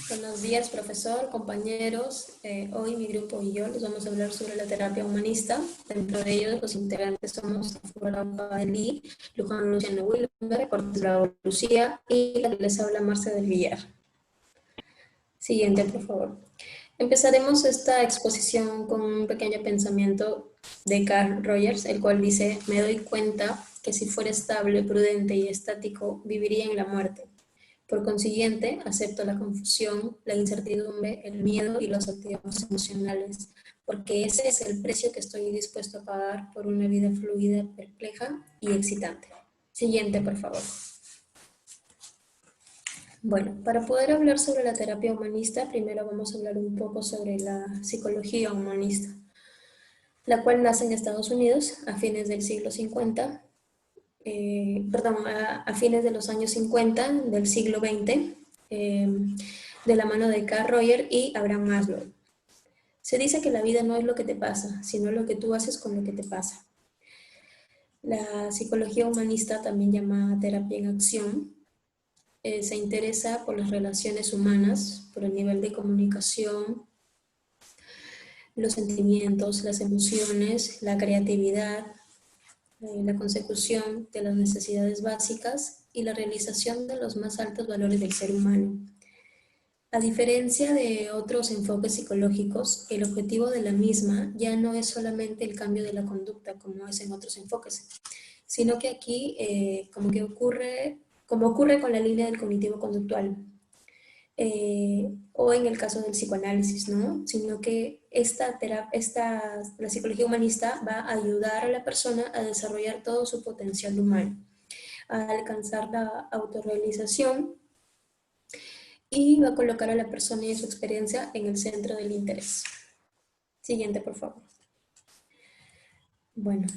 Buenos días, profesor, compañeros. Hoy mi grupo y yo les vamos a hablar sobre la terapia humanista. Dentro de ellos, los integrantes somos Flora Eli, Luján Luciano Wilmer, Cortés Bravo Lucía y la que les habla Marcia del Villar. Siguiente, por favor. Empezaremos esta exposición con un pequeño pensamiento de Carl Rogers, el cual dice: me doy cuenta que si fuera estable, prudente y estático, viviría en la muerte. Por consiguiente, acepto la confusión, la incertidumbre, el miedo y los altibajos emocionales, porque ese es el precio que estoy dispuesto a pagar por una vida fluida, perpleja y excitante. Siguiente, por favor. Bueno, para poder hablar sobre la terapia humanista, primero vamos a hablar un poco sobre la psicología humanista, la cual nace en Estados Unidos a fines del siglo 50, a fines de los años 50 del siglo XX, de la mano de Carl Rogers y Abraham Maslow. Se dice que la vida no es lo que te pasa, sino lo que tú haces con lo que te pasa. La psicología humanista, también llamada terapia en acción, se interesa por las relaciones humanas, por el nivel de comunicación, los sentimientos, las emociones, la creatividad, la consecución de las necesidades básicas y la realización de los más altos valores del ser humano. A diferencia de otros enfoques psicológicos, el objetivo de la misma ya no es solamente el cambio de la conducta, como es en otros enfoques, sino que aquí, como ocurre con la línea del cognitivo conductual, o en el caso del psicoanálisis, ¿no? Sino que la psicología humanista va a ayudar a la persona a desarrollar todo su potencial humano, a alcanzar la autorrealización y va a colocar a la persona y su experiencia en el centro del interés. Siguiente, por favor. Bueno,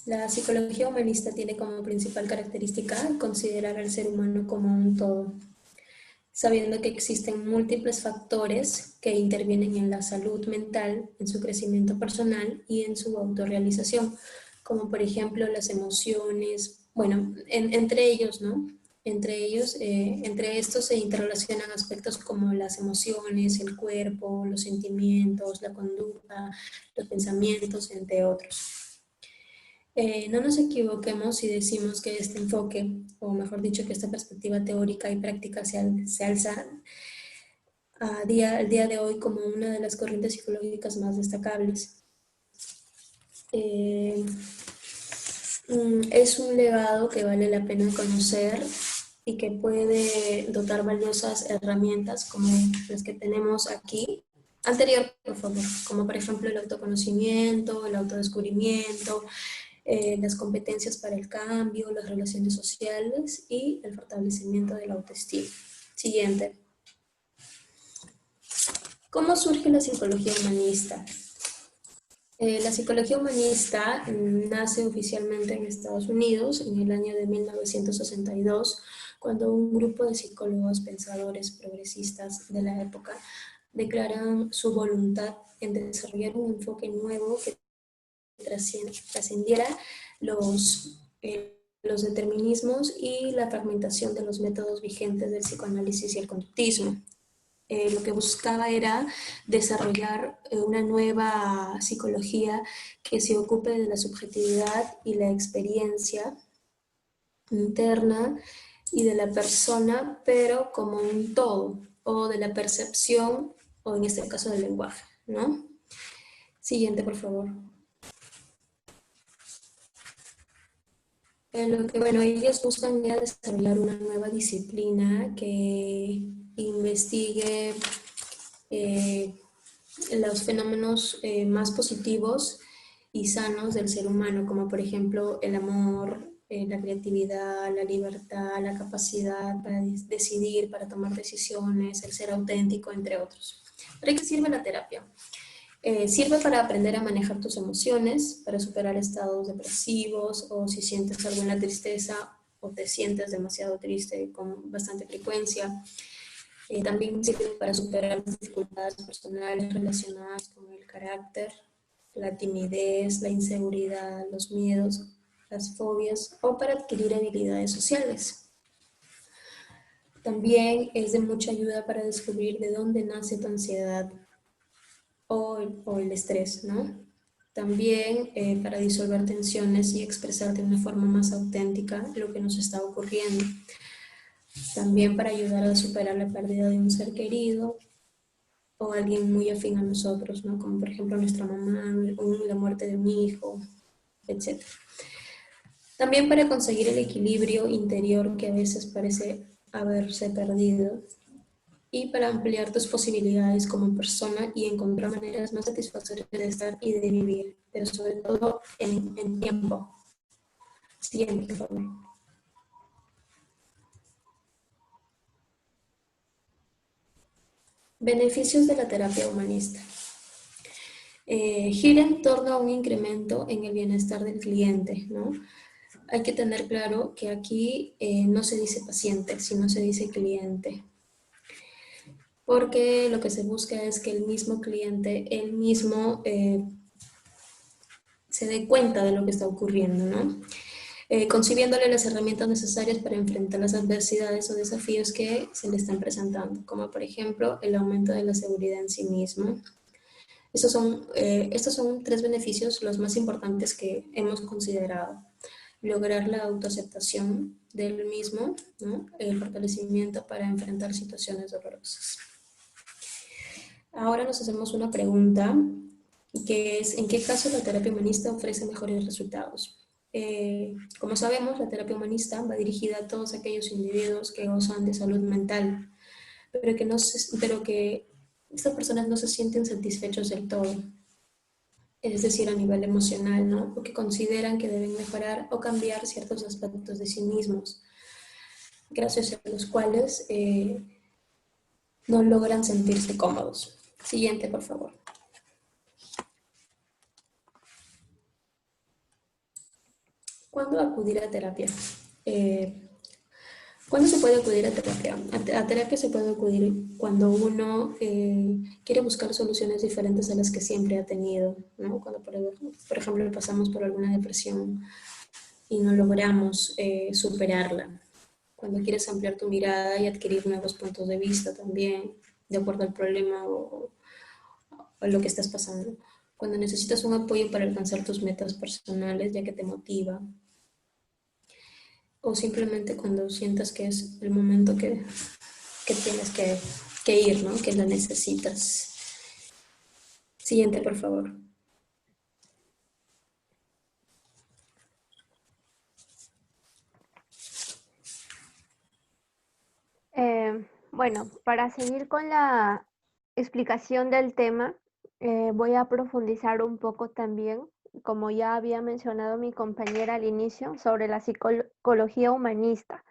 la psicología humanista tiene como principal característica considerar al ser humano como un todo, sabiendo que existen múltiples factores que intervienen en la salud mental, en su crecimiento personal y en su autorrealización, como por ejemplo las emociones, bueno, entre ellos, ¿no? Entre estos se interrelacionan aspectos como las emociones, el cuerpo, los sentimientos, la conducta, los pensamientos, entre otros. No nos equivoquemos si decimos que este enfoque, o mejor dicho, que esta perspectiva teórica y práctica se alza al día de hoy como una de las corrientes psicológicas más destacables. Es un legado que vale la pena conocer y que puede dotar valiosas herramientas como las que tenemos aquí. Anterior, por favor, como por ejemplo el autoconocimiento, el autodescubrimiento, las competencias para el cambio, las relaciones sociales y el fortalecimiento de la autoestima. Siguiente. ¿Cómo surge la psicología humanista? La psicología humanista nace oficialmente en Estados Unidos en el año de 1962, cuando un grupo de psicólogos pensadores progresistas de la época declaran su voluntad en desarrollar un enfoque nuevo que trascendiera los determinismos y la fragmentación de los métodos vigentes del psicoanálisis y el conductismo. Lo que buscaba era desarrollar una nueva psicología que se ocupe de la subjetividad y la experiencia interna y de la persona, pero como un todo, o de la percepción, o en este caso del lenguaje, ¿no? Siguiente, por favor. Lo que, bueno, ellos buscan ya desarrollar una nueva disciplina que investigue los fenómenos más positivos y sanos del ser humano, como por ejemplo el amor, la creatividad, la libertad, la capacidad para decidir, para tomar decisiones, el ser auténtico, entre otros. ¿Para qué sirve la terapia? Sirve para aprender a manejar tus emociones, para superar estados depresivos o si sientes alguna tristeza o te sientes demasiado triste con bastante frecuencia. También sirve para superar las dificultades personales relacionadas con el carácter, la timidez, la inseguridad, los miedos, las fobias o para adquirir habilidades sociales. También es de mucha ayuda para descubrir de dónde nace tu ansiedad o el estrés, ¿no? También para disolver tensiones y expresar de una forma más auténtica lo que nos está ocurriendo. También para ayudar a superar la pérdida de un ser querido o alguien muy afín a nosotros, ¿no? Como por ejemplo nuestra mamá, o la muerte de un hijo, etc. También para conseguir el equilibrio interior que a veces parece haberse perdido y para ampliar tus posibilidades como persona y encontrar maneras más satisfactorias de estar y de vivir, pero sobre todo en tiempo. Siguiente, por favor. Beneficios de la terapia humanista. Gira en torno a un incremento en el bienestar del cliente, ¿no? Hay que tener claro que aquí no se dice paciente, sino se dice cliente, porque lo que se busca es que el mismo cliente, él mismo se dé cuenta de lo que está ocurriendo, ¿no? Concibiéndole las herramientas necesarias para enfrentar las adversidades o desafíos que se le están presentando, como por ejemplo el aumento de la seguridad en sí mismo. Estos son 3 beneficios los más importantes que hemos considerado. Lograr la autoaceptación del mismo, ¿no? El fortalecimiento para enfrentar situaciones dolorosas. Ahora nos hacemos una pregunta, que es, ¿en qué caso la terapia humanista ofrece mejores resultados? Como sabemos, la terapia humanista va dirigida a todos aquellos individuos que gozan de salud mental, pero que estas personas no se sienten satisfechos del todo, es decir, a nivel emocional, ¿no? O que consideran que deben mejorar o cambiar ciertos aspectos de sí mismos, gracias a los cuales no logran sentirse cómodos. Siguiente, por favor. ¿Cuándo acudir a terapia? ¿Cuándo se puede acudir a terapia? A terapia se puede acudir cuando uno quiere buscar soluciones diferentes a las que siempre ha tenido, ¿no? Cuando, por ejemplo, pasamos por alguna depresión y no logramos superarla. Cuando quieres ampliar tu mirada y adquirir nuevos puntos de vista también, de acuerdo al problema o lo que estás pasando. Cuando necesitas un apoyo para alcanzar tus metas personales, ya que te motiva, o simplemente cuando sientas que es el momento que tienes que ir, ¿no? Que la necesitas. Siguiente, por favor. Bueno, para seguir con la explicación del tema, voy a profundizar un poco también, como ya había mencionado mi compañera al inicio, sobre la psicología humanista.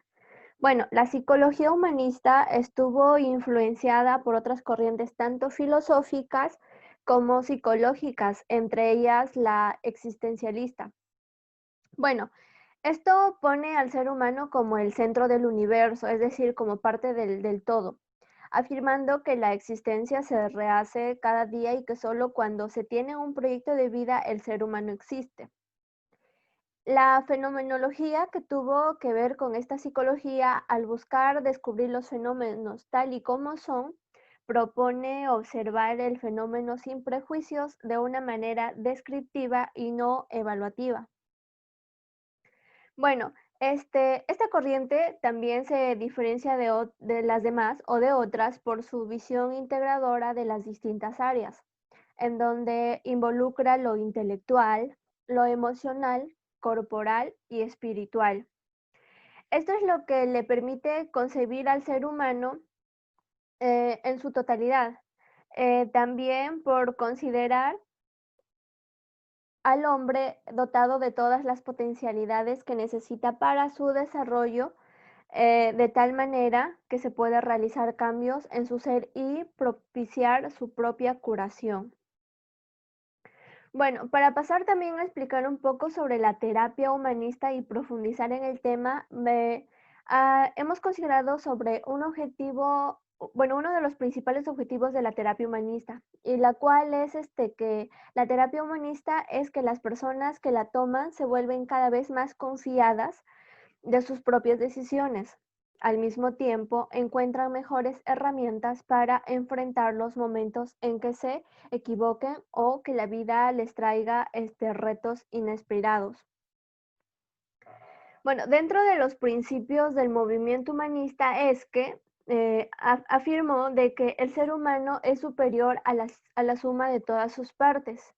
Bueno, la psicología humanista estuvo influenciada por otras corrientes tanto filosóficas como psicológicas, entre ellas la existencialista. Bueno, esto pone al ser humano como el centro del universo, es decir, como parte del todo, afirmando que la existencia se rehace cada día y que solo cuando se tiene un proyecto de vida el ser humano existe. La fenomenología que tuvo que ver con esta psicología al buscar descubrir los fenómenos tal y como son, propone observar el fenómeno sin prejuicios de una manera descriptiva y no evaluativa. Bueno, esta corriente también se diferencia de las demás o de otras por su visión integradora de las distintas áreas, en donde involucra lo intelectual, lo emocional, corporal y espiritual. Esto es lo que le permite concebir al ser humano en su totalidad. También por considerar al hombre dotado de todas las potencialidades que necesita para su desarrollo, de tal manera que se pueda realizar cambios en su ser y propiciar su propia curación. Bueno, para pasar también a explicar un poco sobre la terapia humanista y profundizar en el tema, hemos considerado sobre un objetivo, bueno, uno de los principales objetivos de la terapia humanista, y la cual es que la terapia humanista es que las personas que la toman se vuelven cada vez más confiadas de sus propias decisiones, al mismo tiempo encuentran mejores herramientas para enfrentar los momentos en que se equivoquen o que la vida les traiga retos inesperados. Bueno, dentro de los principios del movimiento humanista es que afirmó de que el ser humano es superior a la suma de todas sus partes,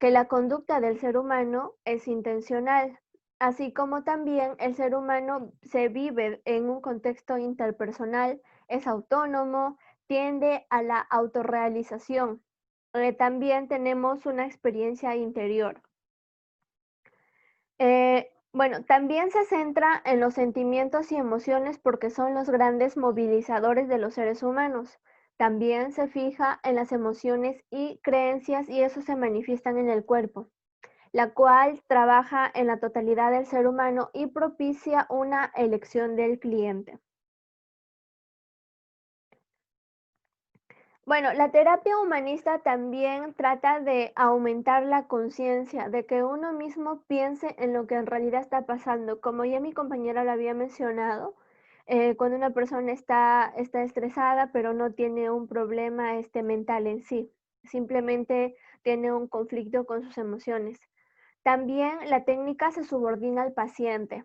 que la conducta del ser humano es intencional, así como también el ser humano se vive en un contexto interpersonal, es autónomo, tiende a la autorrealización. También tenemos una experiencia interior. Bueno, también se centra en los sentimientos y emociones porque son los grandes movilizadores de los seres humanos. También se fija en las emociones y creencias y eso se manifiestan en el cuerpo, la cual trabaja en la totalidad del ser humano y propicia una elección del cliente. Bueno, la terapia humanista también trata de aumentar la conciencia, de que uno mismo piense en lo que en realidad está pasando. Como ya mi compañera lo había mencionado, cuando una persona está estresada, pero no tiene un problema mental en sí, simplemente tiene un conflicto con sus emociones. También la técnica se subordina al paciente.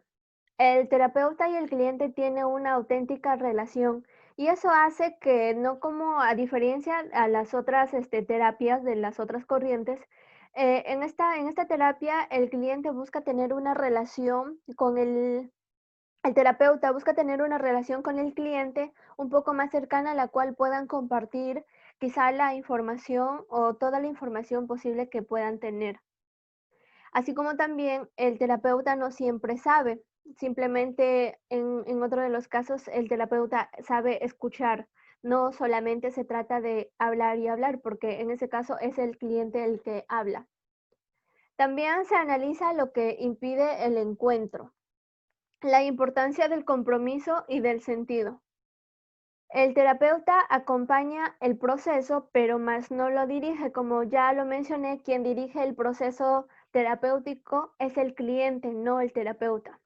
El terapeuta y el cliente tienen una auténtica relación y eso hace que no, como a diferencia a las otras terapias de las otras corrientes, en esta terapia el cliente busca tener una relación con el terapeuta busca tener una relación con el cliente un poco más cercana a la cual puedan compartir quizá la información o toda la información posible que puedan tener. Así como también el terapeuta no siempre sabe, simplemente en otro de los casos el terapeuta sabe escuchar, no solamente se trata de hablar y hablar, porque en ese caso es el cliente el que habla. También se analiza lo que impide el encuentro, la importancia del compromiso y del sentido. El terapeuta acompaña el proceso, pero más no lo dirige. Como ya lo mencioné, quien dirige el proceso terapéutico es el cliente, no el terapeuta.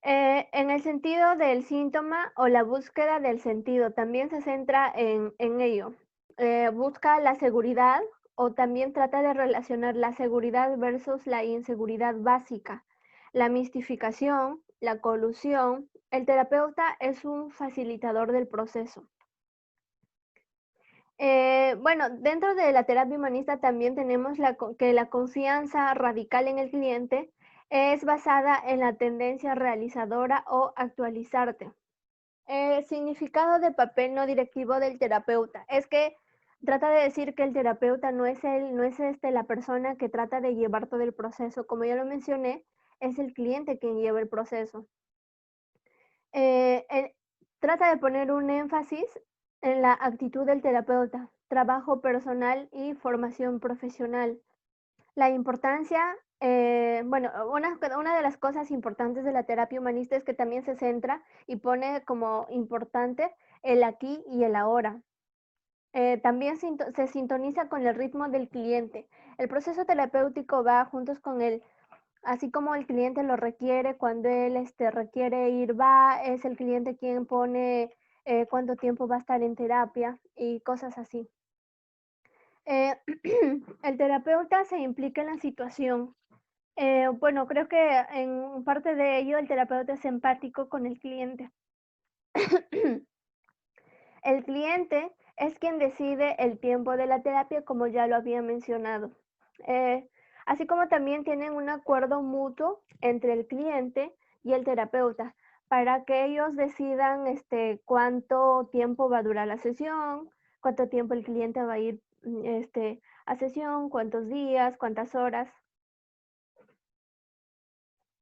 En el sentido del síntoma o la búsqueda del sentido, también se centra en ello. Busca la seguridad o también trata de relacionar la seguridad versus la inseguridad básica, la mistificación, la colusión. El terapeuta es un facilitador del proceso. Bueno, dentro de la terapia humanista también tenemos que la confianza radical en el cliente es basada en la tendencia realizadora o actualizarte. Significado de papel no directivo del terapeuta. Es que trata de decir que el terapeuta no es la persona que trata de llevar todo el proceso. Como ya lo mencioné, es el cliente quien lleva el proceso. Trata de poner un énfasis en la actitud del terapeuta, trabajo personal y formación profesional. La importancia, bueno, una de las cosas importantes de la terapia humanista es que también se centra y pone como importante el aquí y el ahora. También se sintoniza con el ritmo del cliente. El proceso terapéutico va juntos con él. Así como el cliente lo requiere, cuando él requiere ir, va, es el cliente quien pone cuánto tiempo va a estar en terapia y cosas así. El terapeuta se implica en la situación. Bueno, creo que en parte de ello el terapeuta es empático con el cliente. El cliente es quien decide el tiempo de la terapia, como ya lo había mencionado. Así como también tienen un acuerdo mutuo entre el cliente y el terapeuta para que ellos decidan cuánto tiempo va a durar la sesión, cuánto tiempo el cliente va a ir a sesión, cuántos días, cuántas horas.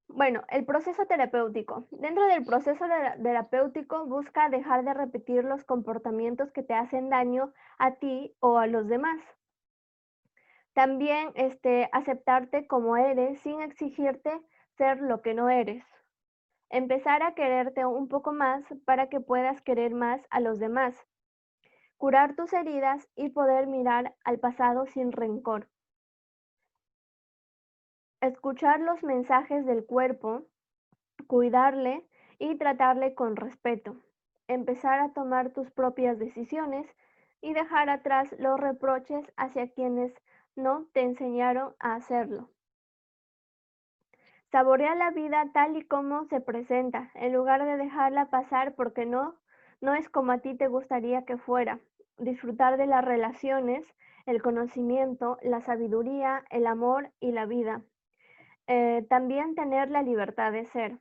Bueno, el proceso terapéutico. Dentro del proceso terapéutico busca dejar de repetir los comportamientos que te hacen daño a ti o a los demás. También aceptarte como eres sin exigirte ser lo que no eres. Empezar a quererte un poco más para que puedas querer más a los demás. Curar tus heridas y poder mirar al pasado sin rencor. Escuchar los mensajes del cuerpo, cuidarle y tratarle con respeto. Empezar a tomar tus propias decisiones y dejar atrás los reproches hacia quienes no te enseñaron a hacerlo. Saborea la vida tal y como se presenta, en lugar de dejarla pasar porque no es como a ti te gustaría que fuera. Disfrutar de las relaciones, el conocimiento, la sabiduría, el amor y la vida. También tener la libertad de ser.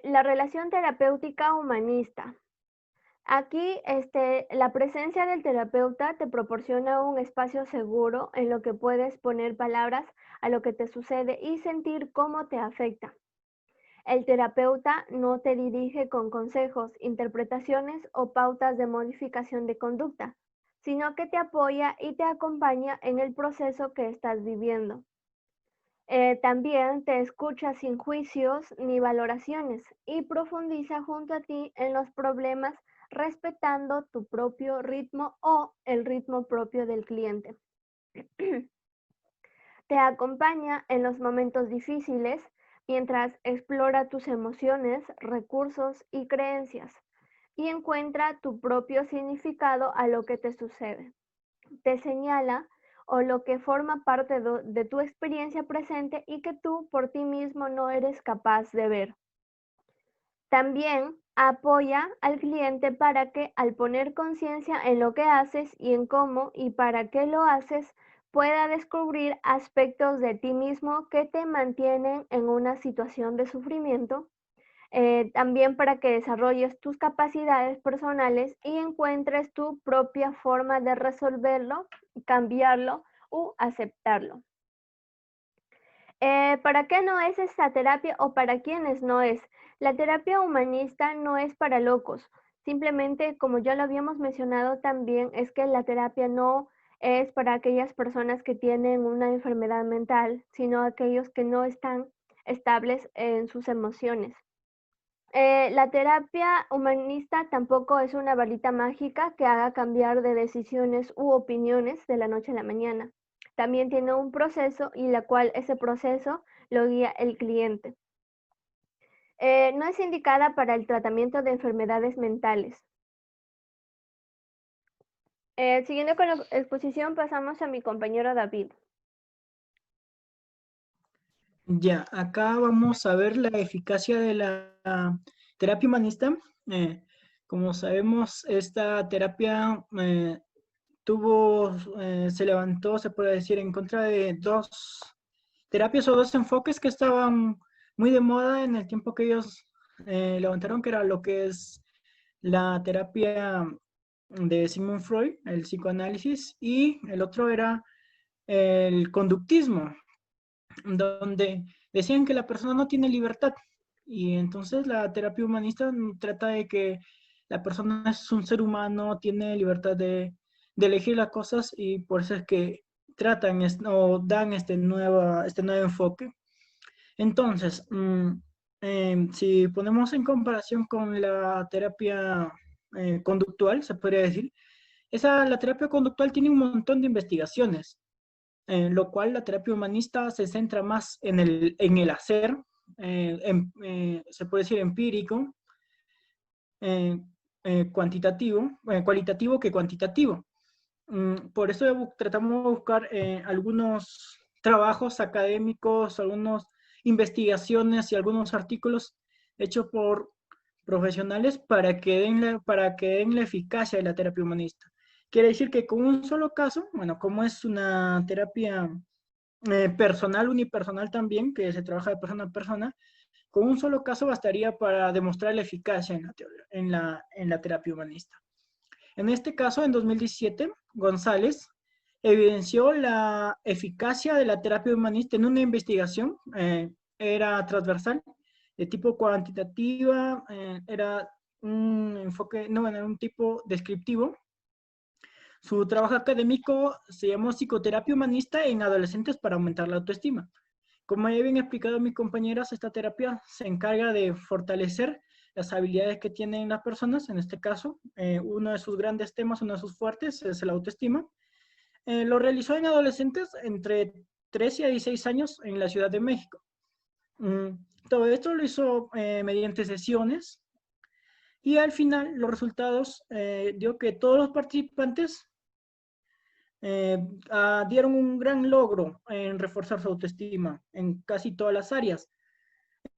La relación terapéutica humanista. Aquí, la presencia del terapeuta te proporciona un espacio seguro en lo que puedes poner palabras a lo que te sucede y sentir cómo te afecta. El terapeuta no te dirige con consejos, interpretaciones o pautas de modificación de conducta, sino que te apoya y te acompaña en el proceso que estás viviendo. También te escucha sin juicios ni valoraciones y profundiza junto a ti en los problemas respetando tu propio ritmo o el ritmo propio del cliente. Te acompaña en los momentos difíciles mientras explora tus emociones, recursos y creencias y encuentra tu propio significado a lo que te sucede. Te señala o lo que forma parte de tu experiencia presente y que tú por ti mismo no eres capaz de ver. También apoya al cliente para que al poner conciencia en lo que haces y en cómo y para qué lo haces, pueda descubrir aspectos de ti mismo que te mantienen en una situación de sufrimiento. También para que desarrolles tus capacidades personales y encuentres tu propia forma de resolverlo, cambiarlo o aceptarlo. ¿Para qué no es esta terapia o para quiénes no es? La terapia humanista no es para locos. Simplemente, como ya lo habíamos mencionado también, es que la terapia no es para aquellas personas que tienen una enfermedad mental, sino aquellos que no están estables en sus emociones. La terapia humanista tampoco es una varita mágica que haga cambiar de decisiones u opiniones de la noche a la mañana. También tiene un proceso y la cual ese proceso lo guía el cliente. No es indicada para el tratamiento de enfermedades mentales. Siguiendo con la exposición, pasamos a mi compañero David. Ya, acá vamos a ver la eficacia de la terapia humanista. Como sabemos, esta terapia se levantó, se puede decir, en contra de dos terapias o dos enfoques que estaban muy de moda en el tiempo que ellos levantaron, que era lo que es la terapia de Sigmund Freud, el psicoanálisis, y el otro era el conductismo, donde decían que la persona no tiene libertad. Y entonces la terapia humanista trata de que la persona es un ser humano, tiene libertad de elegir las cosas, y por eso es que tratan o dan este nuevo enfoque. Entonces, si ponemos en comparación con la terapia conductual, se podría decir, la terapia conductual tiene un montón de investigaciones, lo cual la terapia humanista se centra más en el hacer, se puede decir empírico, cualitativo que cuantitativo. Por eso tratamos de buscar algunos trabajos académicos, algunas investigaciones y algunos artículos hechos por profesionales para que den la eficacia de la terapia humanista. Quiere decir que con un solo caso, bueno, como es una terapia personal, unipersonal también, que se trabaja de persona a persona, con un solo caso bastaría para demostrar la eficacia en la terapia humanista. En este caso, en 2017, González evidenció la eficacia de la terapia humanista en una investigación, era transversal, de tipo cuantitativa, era un enfoque, no, era un tipo descriptivo. Su trabajo académico se llamó Psicoterapia Humanista en Adolescentes para aumentar la autoestima. Como ya bien explicado mis compañeras, esta terapia se encarga de fortalecer las habilidades que tienen las personas. En este caso, uno de sus grandes temas, uno de sus fuertes, es la autoestima. Lo realizó en adolescentes entre 13 a 16 años en la Ciudad de México. todo esto lo hizo mediante sesiones y al final los resultados dio que todos los participantes dieron un gran logro en reforzar su autoestima en casi todas las áreas.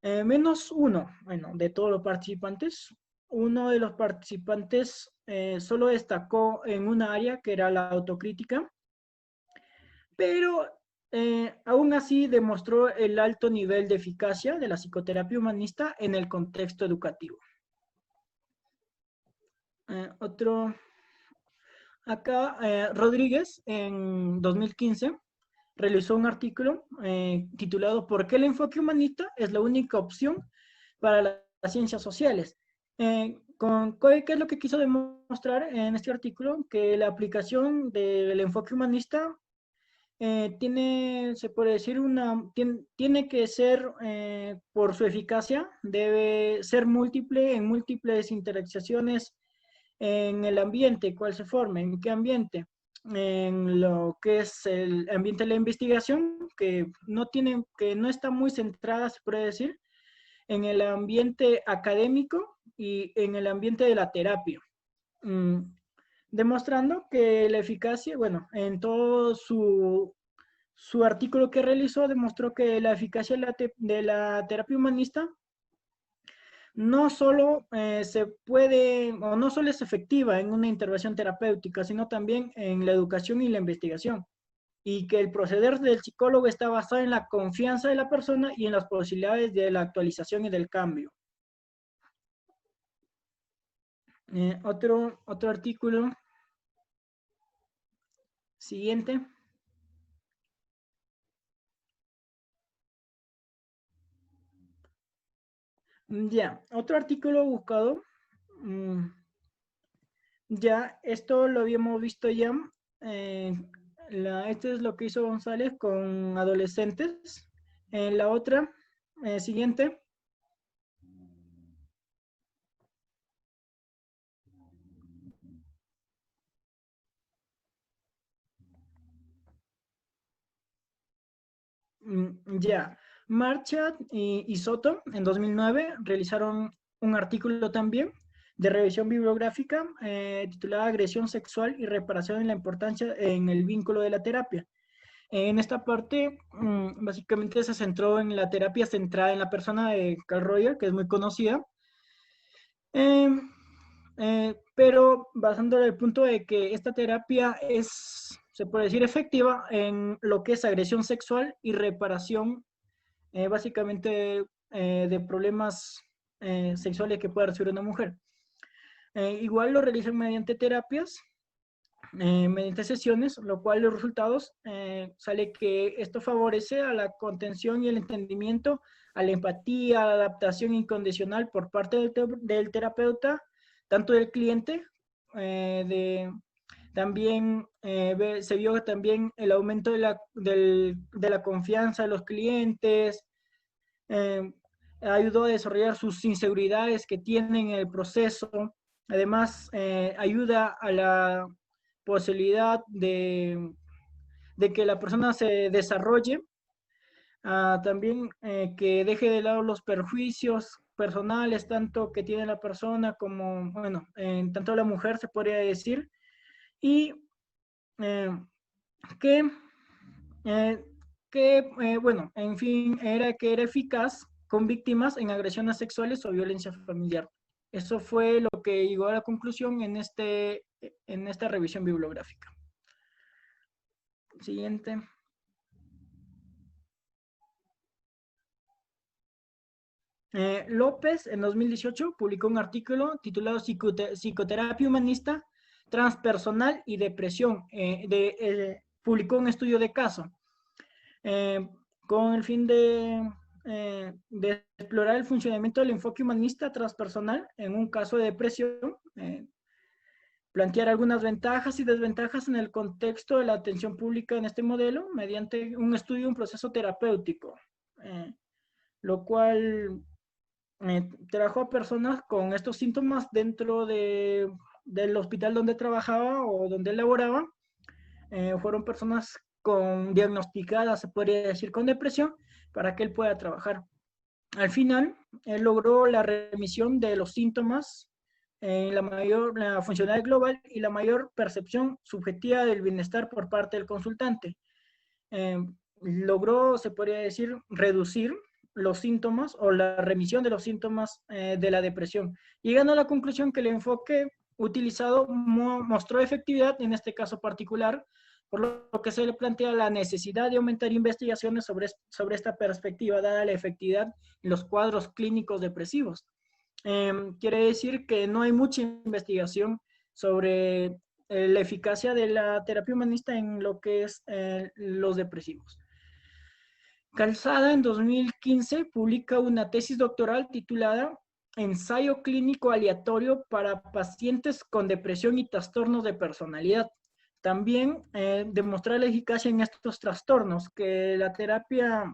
Menos uno, bueno, de todos los participantes. Uno de los participantes solo destacó en una área que era la autocrítica, pero aún así demostró el alto nivel de eficacia de la psicoterapia humanista en el contexto educativo. Acá Rodríguez en 2015 realizó un artículo titulado ¿Por qué el enfoque humanista es la única opción para las ciencias sociales? ¿Qué es lo que quiso demostrar en este artículo? Que la aplicación del enfoque humanista se puede decir, tiene que ser, por su eficacia, debe ser múltiple en múltiples interacciones en el ambiente, cuál se forma, en qué ambiente, en lo que es el ambiente de la investigación, que no está muy centrada, se puede decir, en el ambiente académico y en el ambiente de la terapia. Demostrando que la eficacia, bueno, en todo su artículo que realizó, demostró que la eficacia de la terapia humanista no solo se puede, o no solo es efectiva en una intervención terapéutica, sino también en la educación y la investigación. Y que el proceder del psicólogo está basado en la confianza de la persona y en las posibilidades de la actualización y del cambio. Otro artículo. Siguiente. Ya, otro artículo buscado. Ya, esto lo habíamos visto ya. Este es lo que hizo González con adolescentes. La otra, siguiente. Ya, Marchat y Soto en 2009 realizaron un artículo también de revisión bibliográfica titulada Agresión sexual y reparación en la importancia en el vínculo de la terapia. En esta parte, básicamente se centró en la terapia centrada en la persona de Carl Roger, que es muy conocida, pero basándole el punto de que esta terapia se puede decir, efectiva en lo que es agresión sexual y reparación, básicamente, de problemas sexuales que pueda recibir una mujer. Igual lo realizan mediante terapias, mediante sesiones, lo cual los resultados sale que esto favorece a la contención y el entendimiento, a la empatía, a la adaptación incondicional por parte del terapeuta, tanto del cliente, también se vio también el aumento de la confianza de los clientes, ayudó a desarrollar sus inseguridades que tienen en el proceso, además ayuda a la posibilidad de que la persona se desarrolle, también que deje de lado los perjuicios personales, tanto que tiene la persona como, bueno, tanto la mujer se podría decir, y bueno, en fin, que era eficaz con víctimas en agresiones sexuales o violencia familiar. Eso fue lo que llegó a la conclusión en esta revisión bibliográfica. Siguiente. López, en 2018, publicó un artículo titulado Psicoterapia humanista, transpersonal y depresión. Publicó un estudio de caso con el fin de explorar el funcionamiento del enfoque humanista transpersonal en un caso de depresión, plantear algunas ventajas y desventajas en el contexto de la atención pública en este modelo mediante un estudio, un proceso terapéutico, lo cual trajo a personas con estos síntomas dentro del hospital donde trabajaba o donde laboraba. Fueron personas diagnosticadas, se podría decir, con depresión, para que él pueda trabajar. Al final, él logró la remisión de los síntomas, la funcionalidad global y la mayor percepción subjetiva del bienestar por parte del consultante. Logró, se podría decir, reducir los síntomas o la remisión de los síntomas de la depresión, llegando a la conclusión que el enfoque utilizado mostró efectividad en este caso particular, por lo que se le plantea la necesidad de aumentar investigaciones sobre esta perspectiva, dada la efectividad en los cuadros clínicos depresivos. Quiere decir que no hay mucha investigación sobre la eficacia de la terapia humanista en lo que es los depresivos. Calzada en 2015 publica una tesis doctoral titulada Ensayo clínico aleatorio para pacientes con depresión y trastornos de personalidad. También demostrar la eficacia en estos trastornos, que la terapia,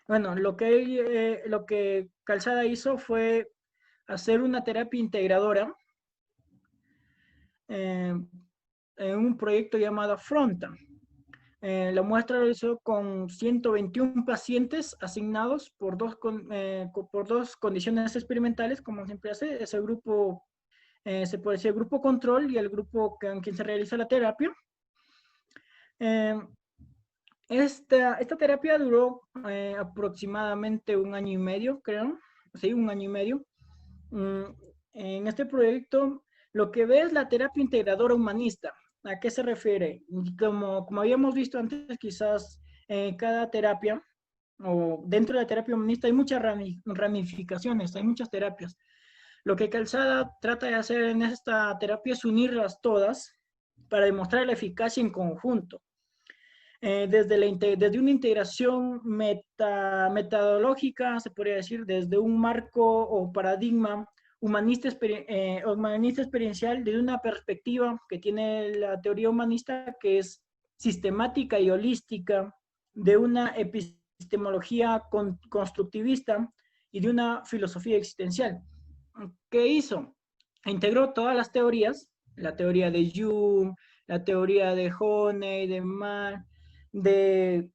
bueno, lo que Calzada hizo fue hacer una terapia integradora en un proyecto llamado Fronta. La muestra lo hizo con 121 pacientes asignados por dos condiciones experimentales, como siempre hace, ese grupo, se puede decir el grupo control y el grupo en quien se realiza la terapia. Esta terapia duró aproximadamente 1 año y medio, creo, sí, 1 año y medio. En este proyecto, lo que ve es la terapia integradora humanista. ¿A qué se refiere? Como habíamos visto antes, quizás en cada terapia, o dentro de la terapia humanista, hay muchas ramificaciones, hay muchas terapias. Lo que Calzada trata de hacer en esta terapia es unirlas todas para demostrar la eficacia en conjunto. Desde una integración metodológica, se podría decir, desde un marco o paradigma humanista experiencial, desde una perspectiva que tiene la teoría humanista, que es sistemática y holística, de una epistemología constructivista y de una filosofía existencial. ¿Qué hizo? Integró todas las teorías, la teoría de Jung, la teoría de Honey, de Mann, de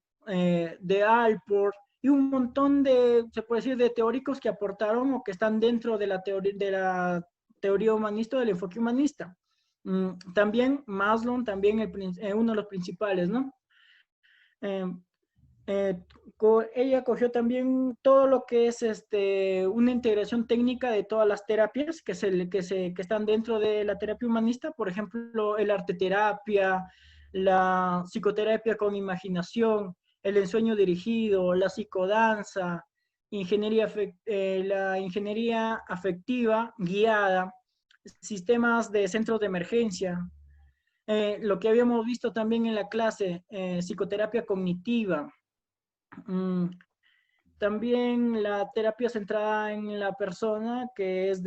Alport, y un montón de, se puede decir, de teóricos que aportaron o que están dentro de la teoría humanista, del enfoque humanista. También Maslow, también uno de los principales, ¿no? Ella cogió también todo lo que es una integración técnica de todas las terapias que están dentro de la terapia humanista, por ejemplo, el arteterapia, la psicoterapia con imaginación, el ensueño dirigido, la psicodanza, la ingeniería afectiva guiada, sistemas de centros de emergencia, lo que habíamos visto también en la clase, psicoterapia cognitiva, también la terapia centrada en la persona, que es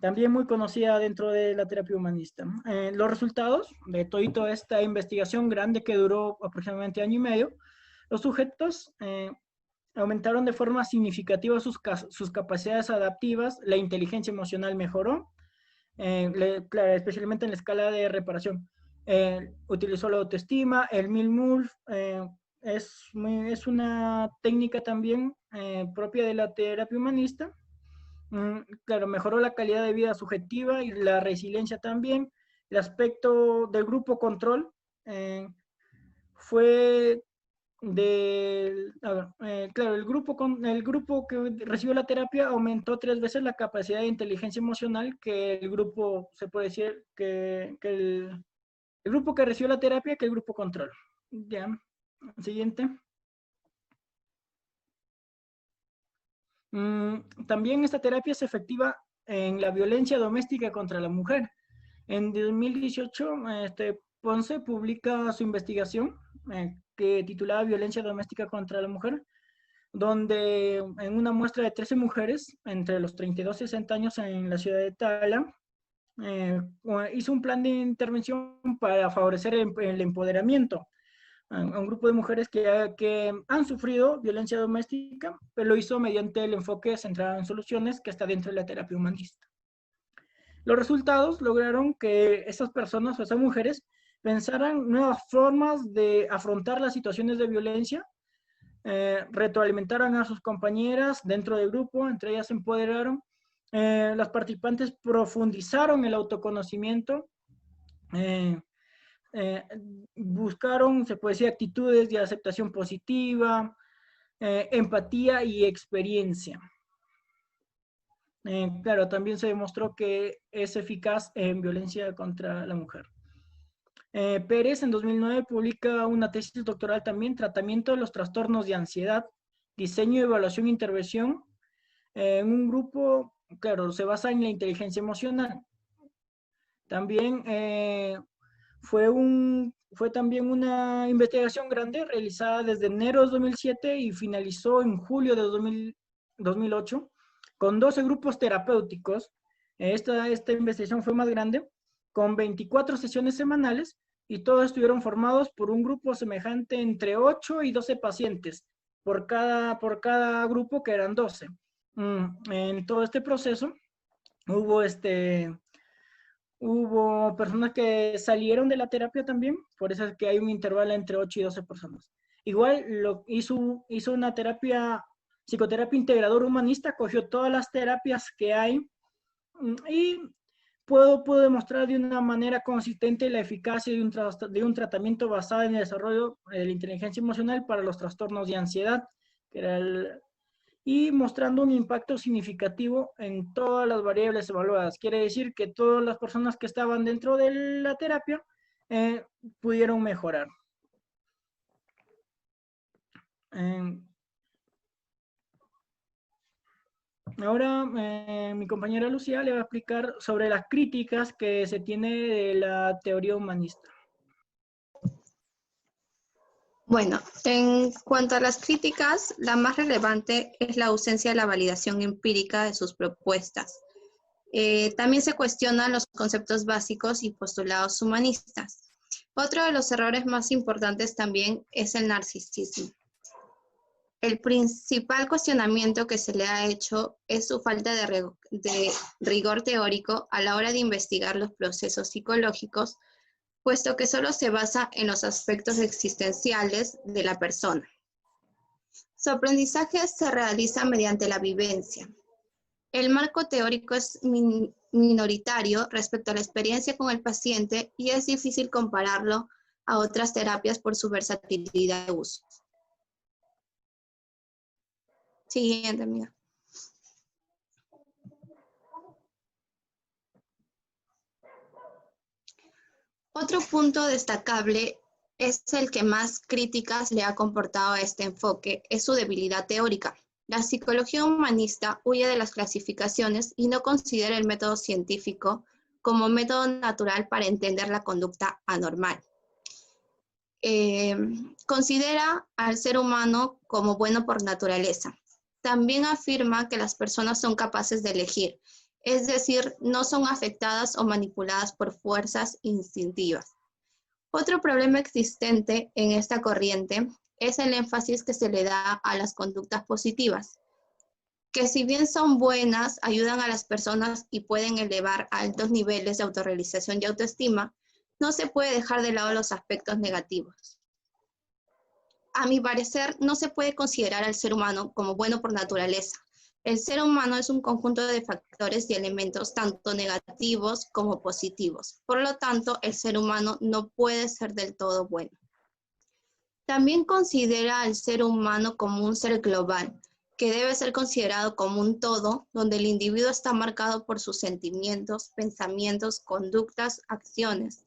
también muy conocida dentro de la terapia humanista. Los resultados de toda esta investigación grande que duró aproximadamente 1 año y medio, los sujetos aumentaron de forma significativa sus capacidades adaptivas, la inteligencia emocional mejoró, claro, especialmente en la escala de reparación. Utilizó la autoestima, el Milmulf, es una técnica también propia de la terapia humanista. Claro, mejoró la calidad de vida subjetiva y la resiliencia también. El aspecto del grupo control fue claro, el grupo que recibió la terapia aumentó 3 veces la capacidad de inteligencia emocional que el grupo, se puede decir, que el grupo que recibió la terapia que el grupo control. Ya, siguiente. También esta terapia es efectiva en la violencia doméstica contra la mujer. En 2018, Ponce publica su investigación que titulaba Violencia doméstica contra la mujer, donde en una muestra de 13 mujeres entre los 32 y 60 años en la ciudad de Tala, hizo un plan de intervención para favorecer el empoderamiento a un grupo de mujeres que han sufrido violencia doméstica, pero lo hizo mediante el enfoque centrado en soluciones que está dentro de la terapia humanista. Los resultados lograron que esas personas o esas mujeres pensaran nuevas formas de afrontar las situaciones de violencia, retroalimentaron a sus compañeras dentro del grupo, entre ellas se empoderaron. Las participantes profundizaron el autoconocimiento, buscaron, se puede decir, actitudes de aceptación positiva, empatía y experiencia. Claro, también se demostró que es eficaz en violencia contra la mujer. Pérez en 2009 publica una tesis doctoral también, tratamiento de los trastornos de ansiedad, diseño, evaluación e intervención, en un grupo, claro, se basa en la inteligencia emocional. También fue también una investigación grande realizada desde enero de 2007 y finalizó en julio de 2008 con 12 grupos terapéuticos. Esta investigación fue más grande, con 24 sesiones semanales, y todos estuvieron formados por un grupo semejante entre 8 y 12 pacientes por cada grupo, que eran 12. En todo este proceso hubo personas que salieron de la terapia también, por eso es que hay un intervalo entre 8 y 12 personas. Igual hizo una psicoterapia integradora humanista, cogió todas las terapias que hay y puedo demostrar de una manera consistente la eficacia de un tratamiento basado en el desarrollo de la inteligencia emocional para los trastornos de ansiedad, y mostrando un impacto significativo en todas las variables evaluadas. Quiere decir que todas las personas que estaban dentro de la terapia pudieron mejorar. Ahora mi compañera Lucía le va a explicar sobre las críticas que se tiene de la teoría humanista. Bueno, en cuanto a las críticas, la más relevante es la ausencia de la validación empírica de sus propuestas. También se cuestionan los conceptos básicos y postulados humanistas. Otro de los errores más importantes también es el narcisismo. El principal cuestionamiento que se le ha hecho es su falta de rigor teórico a la hora de investigar los procesos psicológicos, puesto que solo se basa en los aspectos existenciales de la persona. Su aprendizaje se realiza mediante la vivencia. El marco teórico es minoritario respecto a la experiencia con el paciente y es difícil compararlo a otras terapias por su versatilidad de uso. Siguiente, amiga. Otro punto destacable es el que más críticas le ha comportado a este enfoque, es su debilidad teórica. La psicología humanista huye de las clasificaciones y no considera el método científico como método natural para entender la conducta anormal. Considera al ser humano como bueno por naturaleza. También afirma que las personas son capaces de elegir, es decir, no son afectadas o manipuladas por fuerzas instintivas. Otro problema existente en esta corriente es el énfasis que se le da a las conductas positivas, que si bien son buenas, ayudan a las personas y pueden elevar a altos niveles de autorrealización y autoestima, no se puede dejar de lado los aspectos negativos. A mi parecer, no se puede considerar al ser humano como bueno por naturaleza. El ser humano es un conjunto de factores y elementos tanto negativos como positivos. Por lo tanto, el ser humano no puede ser del todo bueno. También considera al ser humano como un ser global, que debe ser considerado como un todo, donde el individuo está marcado por sus sentimientos, pensamientos, conductas, acciones,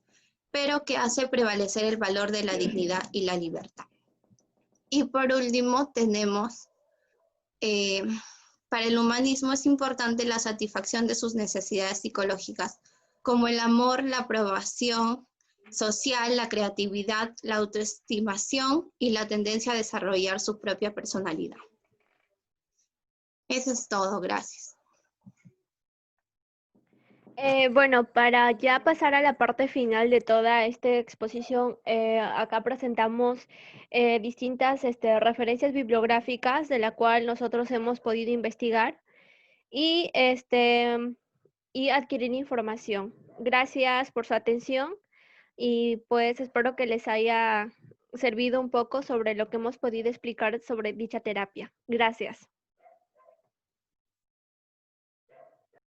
pero que hace prevalecer el valor de la dignidad y la libertad. Y por último tenemos, para el humanismo es importante la satisfacción de sus necesidades psicológicas, como el amor, la aprobación social, la creatividad, la autoestimación y la tendencia a desarrollar su propia personalidad. Eso es todo, gracias. Bueno, para ya pasar a la parte final de toda esta exposición, acá presentamos distintas referencias bibliográficas de la cual nosotros hemos podido investigar y adquirir información. Gracias por su atención y pues espero que les haya servido un poco sobre lo que hemos podido explicar sobre dicha terapia. Gracias.